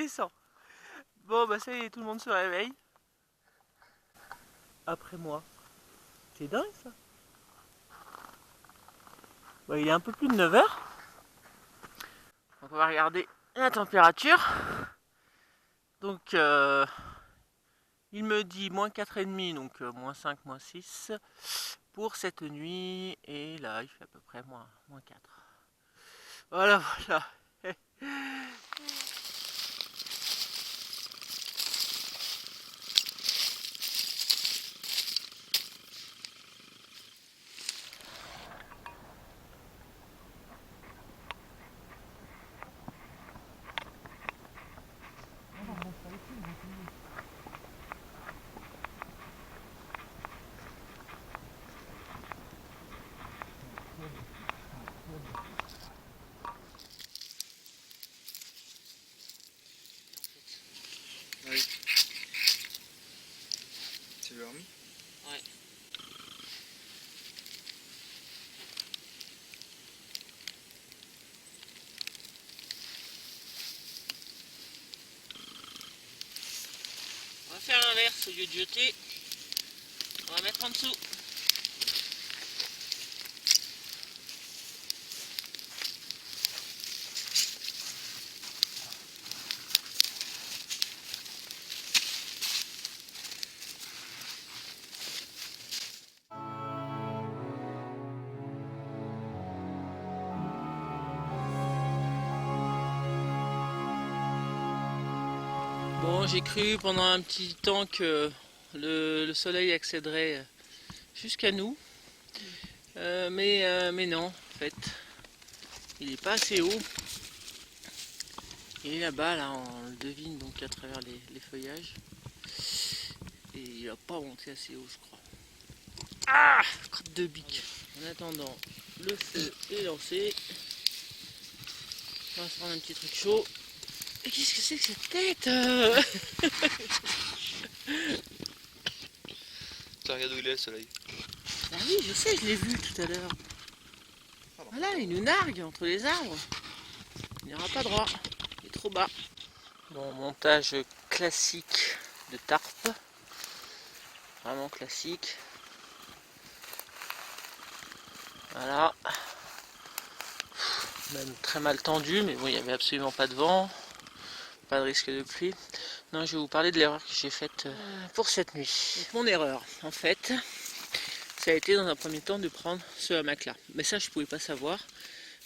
descend. Bon bah ça y est, tout le monde se réveille. Après moi. C'est dingue ça. Bah, il est un peu plus de 9 heures. Donc on va regarder la température. Donc il me dit moins 4,5, donc moins 5, moins 6 pour cette nuit. Et là il fait à peu près moins 4. Voilà, voilà. Oui. Tu l'as remis? Ouais. On va faire l'inverse, au lieu de jeter, on va mettre en dessous. Bon, j'ai cru pendant un petit temps que le soleil accéderait jusqu'à nous, mais non, en fait, il n'est pas assez haut. Il est là-bas, là, on le devine donc à travers les feuillages, et il va pas monter assez haut, je crois. Ah, crotte de bique. En attendant, le feu est lancé. On va se prendre un petit truc chaud. Et qu'est-ce que c'est que cette tête Tu regardes où il est le soleil? Ah oui, je sais, je l'ai vu tout à l'heure. Voilà, il nous nargue entre les arbres. Il n'ira pas droit. Il est trop bas. Bon, montage classique de tarpe. Vraiment classique. Voilà. Même très mal tendu, mais bon, il n'y avait absolument pas de vent. Pas de risque de pluie. Non, je vais vous parler de l'erreur que j'ai faite pour cette nuit. Donc, mon erreur, en fait, ça a été dans un premier temps de prendre ce hamac-là. Mais ça, je ne pouvais pas savoir,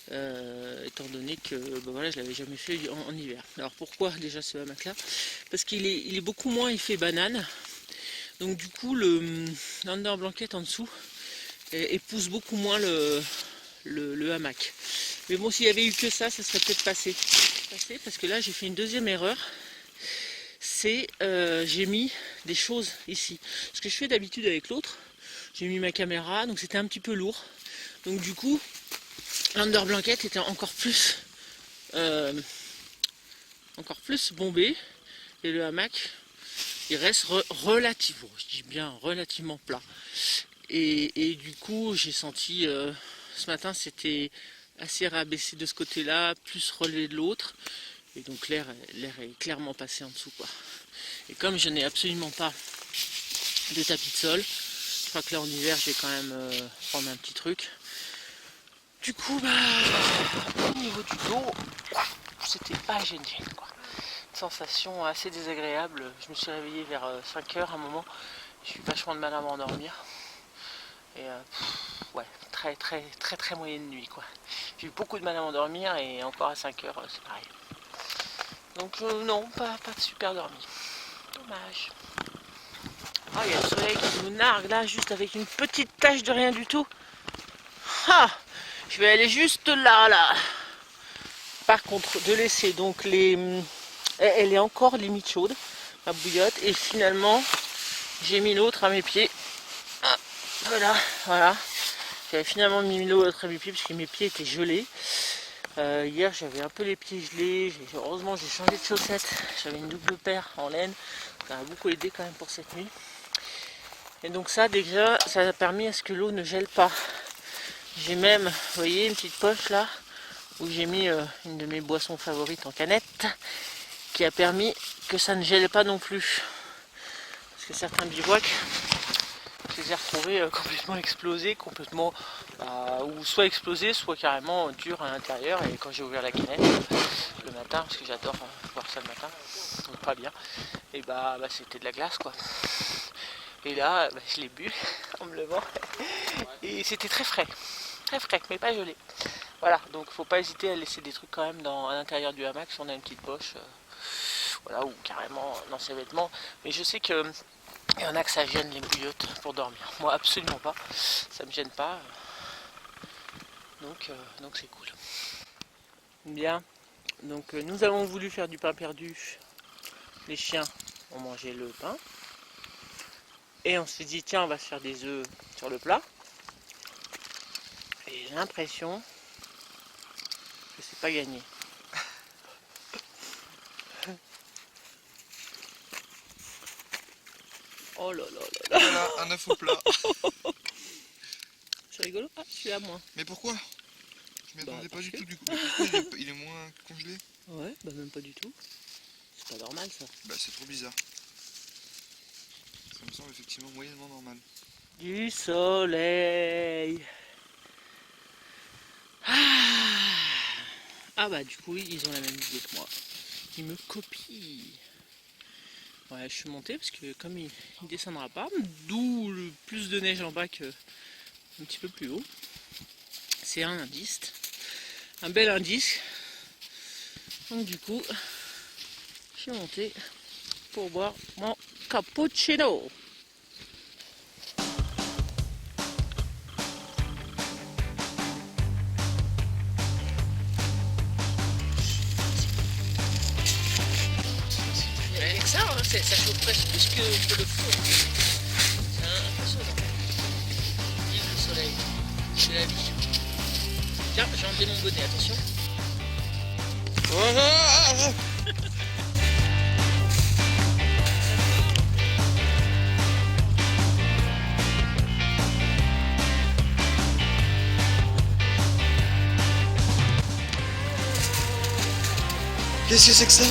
étant donné que voilà, je ne l'avais jamais fait en hiver. Alors pourquoi déjà ce hamac-là? Parce qu'il est beaucoup moins effet banane. Donc du coup, l'under blanket en dessous épouse beaucoup moins le hamac. Mais bon, s'il y avait eu que ça serait peut-être passé. Parce que là, j'ai fait une deuxième erreur. C'est j'ai mis des choses ici. Ce que je fais d'habitude avec l'autre, j'ai mis ma caméra, donc c'était un petit peu lourd. Donc du coup, l'under blanket était encore plus bombé. Et le hamac, il reste relativement, je dis bien relativement plat. Et du coup, j'ai senti, ce matin, c'était assez rabaissé de ce côté-là, plus relevé de l'autre. Et donc l'air est clairement passé en dessous, quoi. Et comme je n'ai absolument pas de tapis de sol, je crois que là en hiver, je vais quand même prendre un petit truc. Du coup, au niveau du dos, c'était pas génial, quoi. Sensation assez désagréable. Je me suis réveillé vers 5 heures à un moment. J'ai eu vachement de mal à m'endormir. Et ouais, très moyenne nuit, quoi. J'ai eu beaucoup de mal à m'endormir et encore à 5 heures, c'est pareil. Donc non, pas super dormi. Dommage. Oh, il y a le soleil qui nous nargue là, juste avec une petite tache de rien du tout. Ah, je vais aller juste là. Par contre, de laisser donc elle est encore limite chaude, ma bouillotte. Et finalement, j'ai mis l'autre à mes pieds. Ah, voilà. J'avais finalement mis l'autre à mes pieds parce que mes pieds étaient gelés. Hier, j'avais un peu les pieds gelés. Heureusement, j'ai changé de chaussettes. J'avais une double paire en laine. Ça a beaucoup aidé quand même pour cette nuit. Et donc ça, déjà, ça a permis à ce que l'eau ne gèle pas. J'ai même, vous voyez, une petite poche là, où j'ai mis une de mes boissons favorites en canette, qui a permis que ça ne gèle pas non plus. Parce que certains bivouacs, je les ai retrouvés complètement explosés, complètement ou soit explosés, soit carrément durs à l'intérieur. Et quand j'ai ouvert la canette le matin, parce que j'adore voir ça le matin, donc pas bien, et c'était de la glace quoi. Et là, je l'ai bu en me levant et c'était très frais, mais pas gelé. Voilà, donc faut pas hésiter à laisser des trucs quand même à l'intérieur du hamac si on a une petite poche, voilà, ou carrément dans ses vêtements. Mais je sais que il y en a que ça gêne les bouillottes pour dormir. Moi absolument pas, ça me gêne pas. Donc c'est cool. Bien, donc nous avons voulu faire du pain perdu. Les chiens ont mangé le pain. Et on s'est dit tiens on va se faire des œufs sur le plat. Et j'ai l'impression que c'est pas gagné. Oh là là là là. Voilà, un œuf au plat. C'est rigolo. Ah, celui-là moins. Mais pourquoi? Je m'y attendais pas du tout du coup. Pourquoi il est moins congelé? Ouais, même pas du tout. C'est pas normal ça. Bah c'est trop bizarre. Ça me semble effectivement moyennement normal. Du soleil. Ah bah du coup ils ont la même idée que moi. Ils me copient. Ouais, je suis monté parce que comme il descendra pas, d'où le plus de neige en bas que un petit peu plus haut. C'est un indice. Un bel indice. Donc du coup, je suis monté pour boire mon cappuccino. Avec ça, hein, ça chauffe presque plus que le four. C'est impressionnant. Vive le soleil, c'est la vie. Tiens, j'ai enlevé mon bonnet, attention. Qu'est-ce que c'est que ça?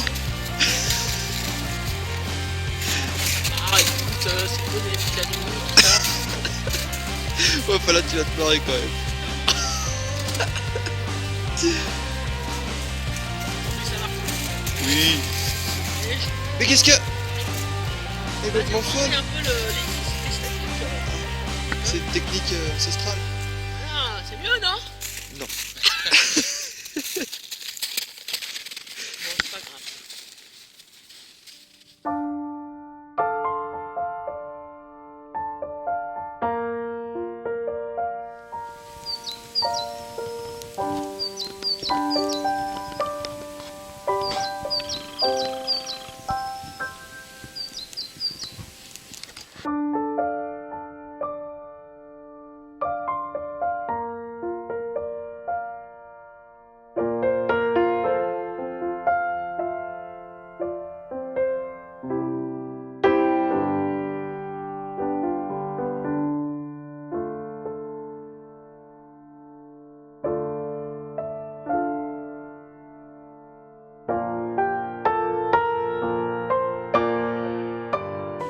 Ah écoute, c'est le bonnet toute la nuit, tout ça. Ouais, enfin là tu vas te marrer quand même. Oui. Mais qu'est-ce que... Elle est complètement folle. Un peu l'électricité statique. C'est une technique ancestrale. Ah, c'est mieux, non? Non. Bon, c'est pas grave.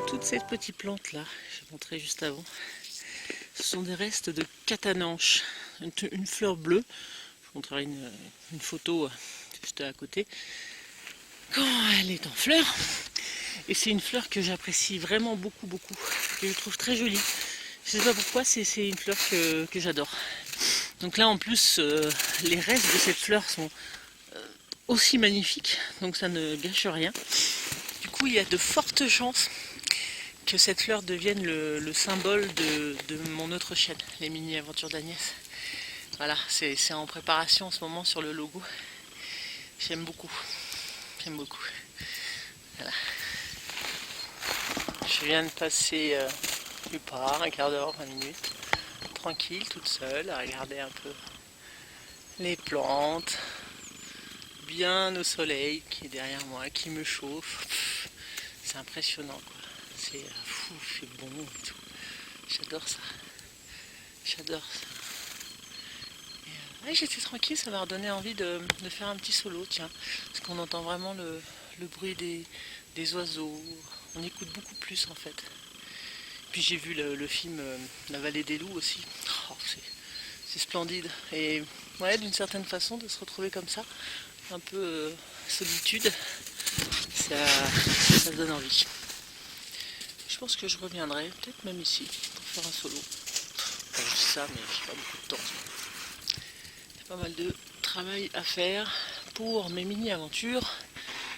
Toutes ces petites plantes là, j'ai montré juste avant, ce sont des restes de catananche, une fleur bleue. Je vous montrerai une photo juste à côté quand elle est en fleur. Et c'est une fleur que j'apprécie vraiment beaucoup, que je trouve très jolie. Je sais pas pourquoi, c'est une fleur que j'adore. Donc là en plus, les restes de cette fleur sont aussi magnifiques, donc ça ne gâche rien. Du coup, il y a de fortes chances que cette fleur devienne le symbole de mon autre chaîne, les mini-aventures d'Agnès. Voilà, c'est en préparation en ce moment sur le logo. J'aime beaucoup. Voilà. Je viens de passer un quart d'heure, 20 minutes, tranquille, toute seule, à regarder un peu les plantes, bien au soleil qui est derrière moi, qui me chauffe. C'est impressionnant quoi. C'est fou, c'est bon et tout. J'adore ça. Et, j'étais tranquille, ça m'a redonné envie de faire un petit solo, tiens. Parce qu'on entend vraiment le le bruit des oiseaux. On écoute beaucoup plus en fait. Puis j'ai vu le film La Vallée des Loups aussi. Oh, c'est splendide. Et ouais, d'une certaine façon, de se retrouver comme ça, un peu solitude, ça donne envie. Je pense que je reviendrai, peut-être même ici, pour faire un solo. Enfin, je dis ça, mais j'ai pas beaucoup de temps. Il y a pas mal de travail à faire pour mes mini-aventures.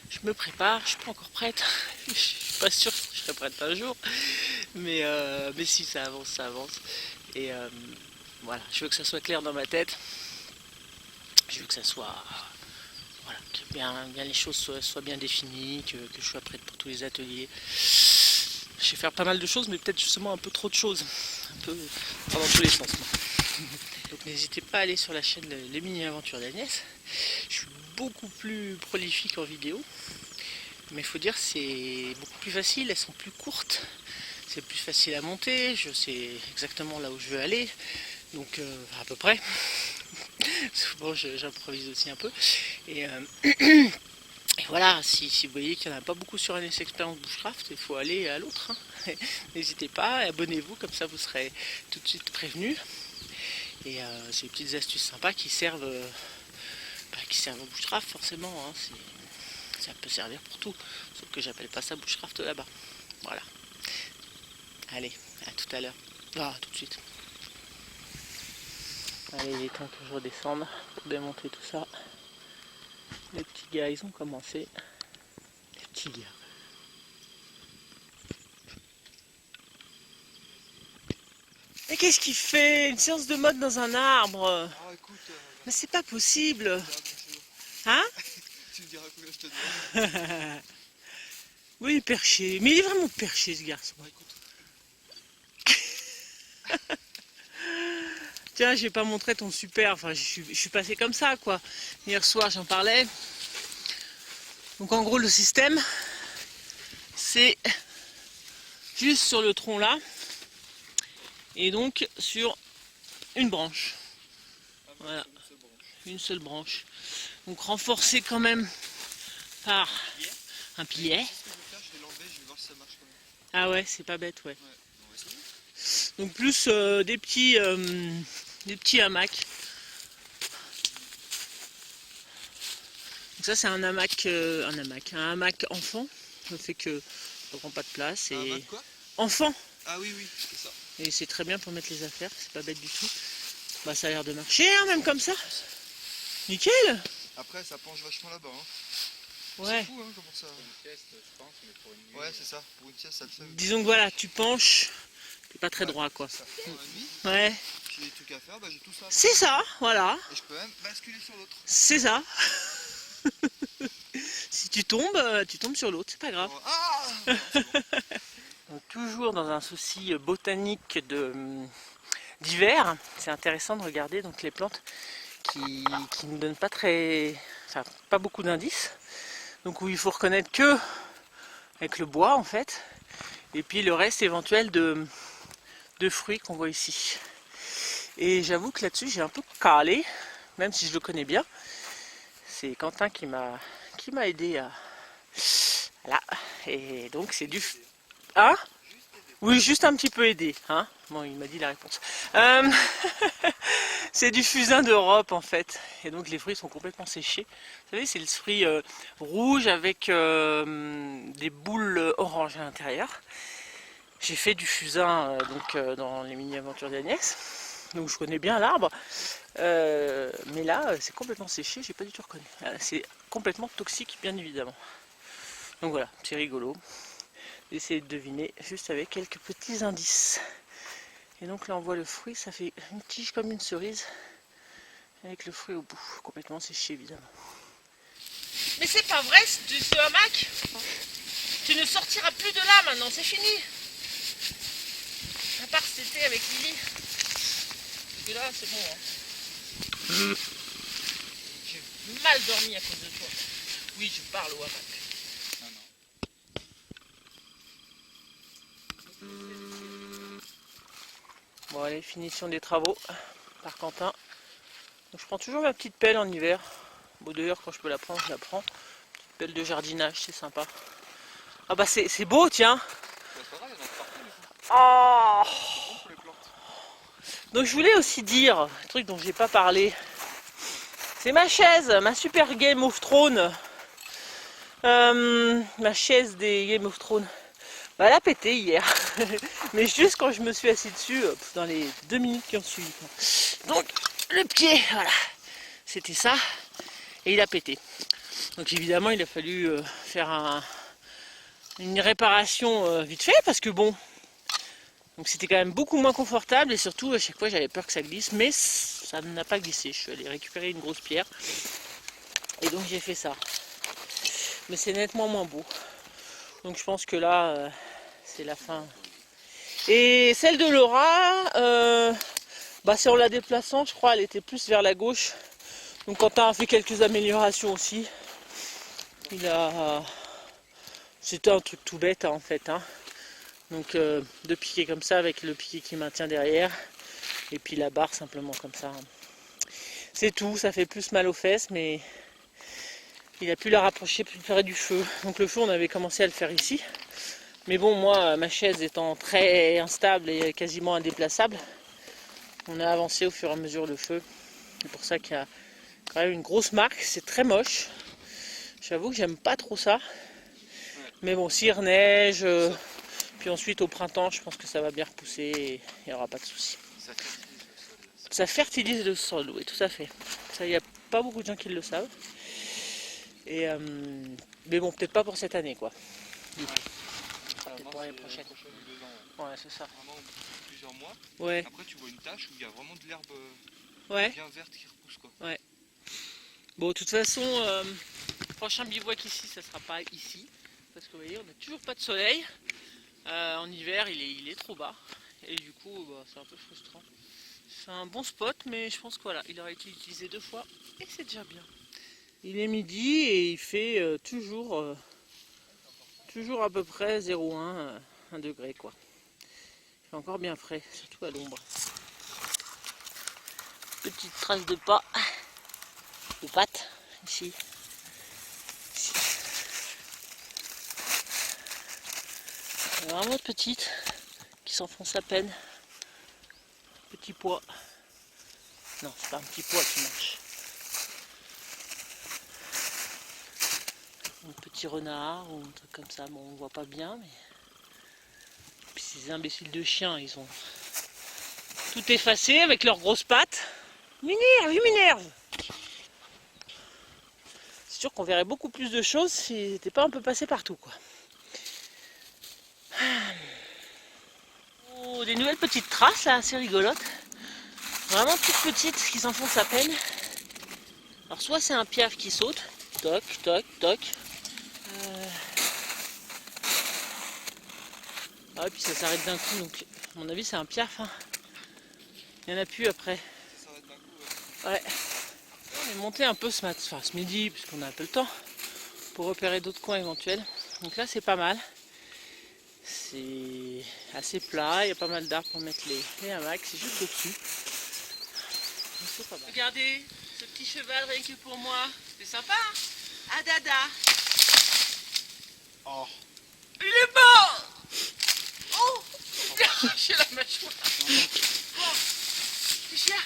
Je me prépare, je suis pas encore prête. Je suis pas sûre que je serai prête un jour. Mais si, ça avance, ça avance. Et voilà, je veux que ça soit clair dans ma tête. Je veux que ça soit... Voilà, que bien les choses soient bien définies, que je sois prête pour tous les ateliers. Je vais faire pas mal de choses, mais peut-être justement un peu trop de choses. Un peu dans tous les sens. Donc n'hésitez pas à aller sur la chaîne Les Mini-Aventures d'Agnès. Je suis beaucoup plus prolifique en vidéo. Mais il faut dire que c'est beaucoup plus facile, elles sont plus courtes. C'est plus facile à monter, je sais exactement là où je veux aller. Donc à peu près. Souvent j'improvise aussi un peu. Et voilà, si vous voyez qu'il n'y en a pas beaucoup sur NS Experience Bushcraft, il faut aller à l'autre. Hein. N'hésitez pas, abonnez-vous, comme ça vous serez tout de suite prévenus. Et c'est des petites astuces sympas qui servent au Bushcraft forcément. Hein. Ça peut servir pour tout, sauf que j'appelle pas ça Bushcraft là-bas. Voilà. Allez, à tout à l'heure. Ah, tout de suite. Allez, il est temps que je redescende pour démonter tout ça. Les petits gars, ils ont commencé. Les petits gars. Mais qu'est-ce qu'il fait? Une séance de mode dans un arbre? Ah, écoute. Mais c'est pas possible. Hein? Hein? Tu me diras combien je te dois. Oui, perché. Mais il est vraiment perché, ce garçon. Bah, écoute. Tiens, j'ai pas montré ton super. Enfin, je suis passé comme ça, quoi. Hier soir, j'en parlais. Donc, en gros, le système, c'est juste sur le tronc là. Et donc, sur une branche. Voilà. Une seule branche. Donc, renforcé quand même par un pilier. Je vais l'enlever, je vais voir si ça marche quand même. Ah ouais, c'est pas bête, ouais. On va essayer. Donc plus des petits hamacs. Donc ça c'est un hamac, un hamac enfant. Ça fait que ça prend pas de place. Un Et hamac quoi? enfant. Ah oui, oui, c'est ça. Et c'est très bien pour mettre les affaires. C'est pas bête du tout. Bah ça a l'air de marcher, hein, même comme ça. Nickel. Après, ça penche vachement là-bas. Hein. Ouais. C'est fou, hein, comment ça. Pour une pièce, je pense, mais pour une nuit. Ouais, c'est ça. Pour une pièce, ça le fait. Disons que voilà, tu penches. T'es pas très droit, quoi. Ça. Pour la nuit, Ouais. j'ai des trucs à faire, bah j'ai tout ça. C'est ça, voilà. Et je peux même basculer sur l'autre. C'est ça. Si tu tombes sur l'autre, c'est pas grave. Ah non, c'est bon. Donc, toujours dans un souci botanique d'hiver, c'est intéressant de regarder donc les plantes qui ne donnent pas beaucoup d'indices. Donc où il faut reconnaître que avec le bois en fait, et puis le reste éventuel de fruits qu'on voit ici. Et j'avoue que là-dessus j'ai un peu calé, même si je le connais bien. C'est Quentin qui m'a aidé à... Voilà, et donc c'est du... Hein? Oui, juste un petit peu aidé. Hein, bon, il m'a dit la réponse. C'est du fusain d'Europe en fait. Et donc les fruits sont complètement séchés. Vous savez, c'est le fruit rouge avec des boules oranges à l'intérieur. J'ai fait du fusain dans les mini-aventures d'Agnès. Donc je connais bien l'arbre. Mais là, c'est complètement séché, j'ai pas du tout reconnu. C'est complètement toxique, bien évidemment. Donc voilà, c'est rigolo. Essayez de deviner juste avec quelques petits indices. Et donc là on voit le fruit, ça fait une tige comme une cerise avec le fruit au bout, complètement séché évidemment. Mais c'est pas vrai ce hamac. Tu ne sortiras plus de là maintenant, c'est fini. À part cet été avec Lily. Parce que là c'est bon. Hein. J'ai mal dormi à cause de toi. Oui, je parle au hamac. Bon allez, finition des travaux par Quentin. Donc, je prends toujours ma petite pelle en hiver. Bon d'ailleurs quand je peux la prendre, je la prends. Petite Belle de jardinage, c'est sympa. Ah bah c'est beau, tiens. Bah, ça va, il y en a partout. Oh. C'est bon pour les plantes. Donc je voulais aussi dire, un truc dont j'ai pas parlé. C'est ma chaise, ma super Game of Thrones. Ma chaise des Game of Thrones. Bah, elle a pété hier. Mais juste quand je me suis assis dessus, dans les 2 minutes qui ont suivi. Donc le pied, voilà. C'était ça. Et il a pété. Donc évidemment il a fallu faire une réparation vite fait parce que bon. Donc c'était quand même beaucoup moins confortable et surtout à chaque fois j'avais peur que ça glisse. Mais ça n'a pas glissé. Je suis allé récupérer une grosse pierre. Et donc j'ai fait ça. Mais c'est nettement moins beau. Donc je pense que là, c'est la fin. Et celle de Laura, c'est en la déplaçant, je crois, elle était plus vers la gauche. Donc Quentin a fait quelques améliorations aussi. C'était un truc tout bête en fait. Hein. Donc de piquer comme ça avec le piquet qui maintient derrière. Et puis la barre simplement comme ça. C'est tout, ça fait plus mal aux fesses, mais il a pu la rapprocher plus près du feu. Donc le feu, on avait commencé à le faire ici. Mais bon, moi, ma chaise étant très instable et quasiment indéplaçable, on a avancé au fur et à mesure le feu. C'est pour ça qu'il y a quand même une grosse marque. C'est très moche. J'avoue que j'aime pas trop ça. Mais bon, s'il reneige, puis ensuite au printemps, je pense que ça va bien repousser et il n'y aura pas de souci. Ça fertilise le sol, oui, tout à fait. Ça, il n'y a pas beaucoup de gens qui le savent. Et, mais bon, peut-être pas pour cette année, quoi. Peut-être pour l'année prochaine. Ouais, c'est ça. Vraiment plusieurs mois. Ouais. Après, tu vois une tache où il y a vraiment de l'herbe bien verte qui repousse, quoi. Ouais. Bon, de toute façon, prochain bivouac ici, ça sera pas ici. Parce que vous voyez, on n'a toujours pas de soleil. En hiver, il est trop bas. Et du coup, c'est un peu frustrant. C'est un bon spot, mais je pense que voilà, il aurait été utilisé 2 fois. Et c'est déjà bien. Il est midi et il fait toujours à peu près 0,1 1 degré quoi. Il fait encore bien frais, surtout à l'ombre. Petite trace de pas, de pattes ici. Vraiment petite, qui s'enfonce à peine. Petit pois. Non, c'est pas un petit pois qui marche. Un petit renard ou un truc comme ça, bon on voit pas bien mais. Puis ces imbéciles de chiens, ils ont tout effacé avec leurs grosses pattes. Ils m'énervent. C'est sûr qu'on verrait beaucoup plus de choses s'ils n'étaient pas un peu passés partout quoi. Oh, des nouvelles petites traces là, assez rigolotes. Vraiment toutes petites qui s'enfoncent à peine. Alors soit c'est un piaf qui saute, toc, toc, toc. Ah, et puis ça s'arrête d'un coup, donc à mon avis c'est un piaf. Hein. Il n'y en a plus après. Ça s'arrête d'un coup, Ouais. On est monté un peu ce midi, puisqu'on a un peu le temps, pour repérer d'autres coins éventuels. Donc là c'est pas mal. C'est assez plat, il y a pas mal d'arbres pour mettre les hamacs, c'est juste au-dessus. C'est pas mal. Regardez, ce petit cheval rien que pour moi. C'est sympa, hein? Ah dada. Oh. Il est mort. Oh, il a arraché la mâchoire. Bon, c'est chien.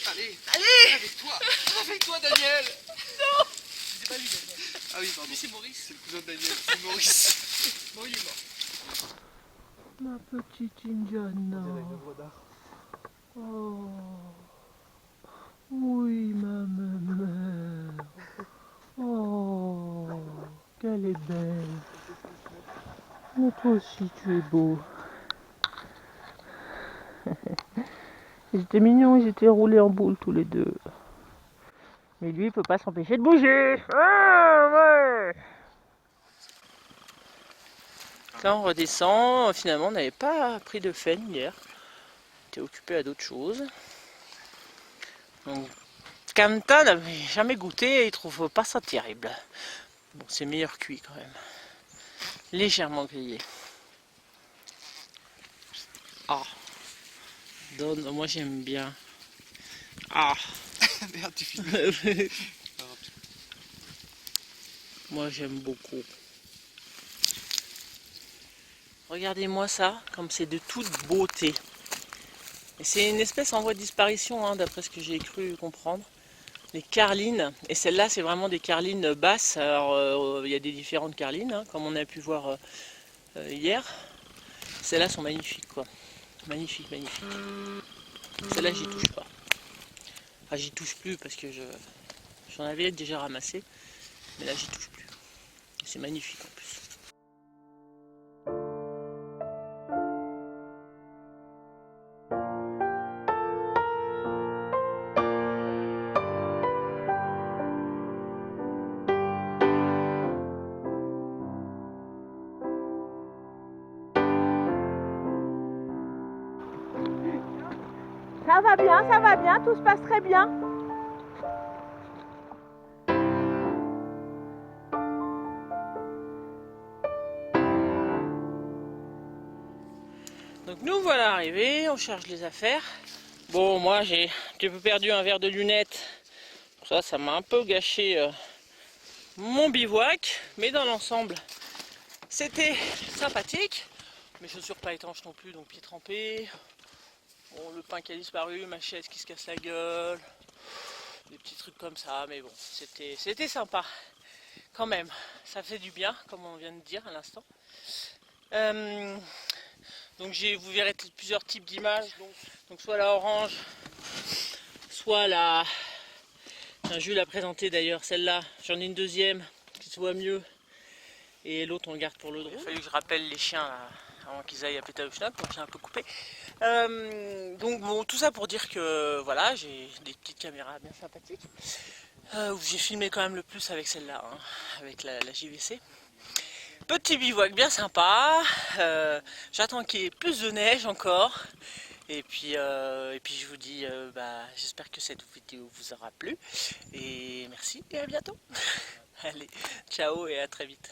Allez, Allez. réveille-toi, Daniel. Non. C'est pas lui, Daniel. Ah oui, pardon. Lui, c'est Maurice. C'est le cousin de Daniel, c'est Maurice. Bon, il est mort. Ma petite Indiana. Oh. Oui, ma mère. Oh, qu'elle est belle. Mais toi aussi, tu es beau. Ils étaient mignons, ils étaient roulés en boule tous les deux. Mais lui, il peut pas s'empêcher de bouger. Ah, ouais. Là, on redescend. Finalement, on n'avait pas pris de faine hier. On était occupé à d'autres choses. Donc, Quentin n'avait jamais goûté et il trouve pas ça terrible. Bon, c'est meilleur cuit quand même. Légèrement grillé. Ah. Donne, moi j'aime bien. Ah. Merde, tu filmes. Moi j'aime beaucoup. Regardez-moi ça, comme c'est de toute beauté. Et c'est une espèce en voie de disparition, hein, d'après ce que j'ai cru comprendre. Les carlines, et celle-là c'est vraiment des carlines basses. Alors il y a des différentes carlines, hein, comme on a pu voir hier. Celles-là sont magnifiques, quoi. Magnifique, magnifique. Celle-là j'y touche pas. Enfin j'y touche plus parce que j'en avais déjà ramassé. Mais là j'y touche plus. C'est magnifique en plus. Ça va bien, tout se passe très bien. Donc nous voilà arrivés, on charge les affaires. Bon, moi j'ai un petit peu perdu un verre de lunettes. Ça m'a un peu gâché mon bivouac. Mais dans l'ensemble, c'était sympathique. Mes chaussures pas étanches non plus, donc pieds trempés. Bon, le pain qui a disparu, ma chaise qui se casse la gueule. Des petits trucs comme ça, mais bon, c'était sympa. Quand même, ça fait du bien, comme on vient de dire à l'instant. Donc vous verrez plusieurs types d'images, donc soit la orange, soit la... Je vais la présenter d'ailleurs, celle-là, j'en ai une deuxième qui se voit mieux, et l'autre on le garde pour le drone. Il a fallu que je rappelle les chiens là, avant qu'ils aillent à Pétaouchnok, donc j'ai un peu coupé. Donc bon, tout ça pour dire que voilà, j'ai des petites caméras bien sympathiques, où j'ai filmé quand même le plus avec celle-là, hein, avec la JVC. Petit bivouac bien sympa, j'attends qu'il y ait plus de neige encore, et puis je vous dis, j'espère que cette vidéo vous aura plu, et merci et à bientôt. Allez, ciao et à très vite.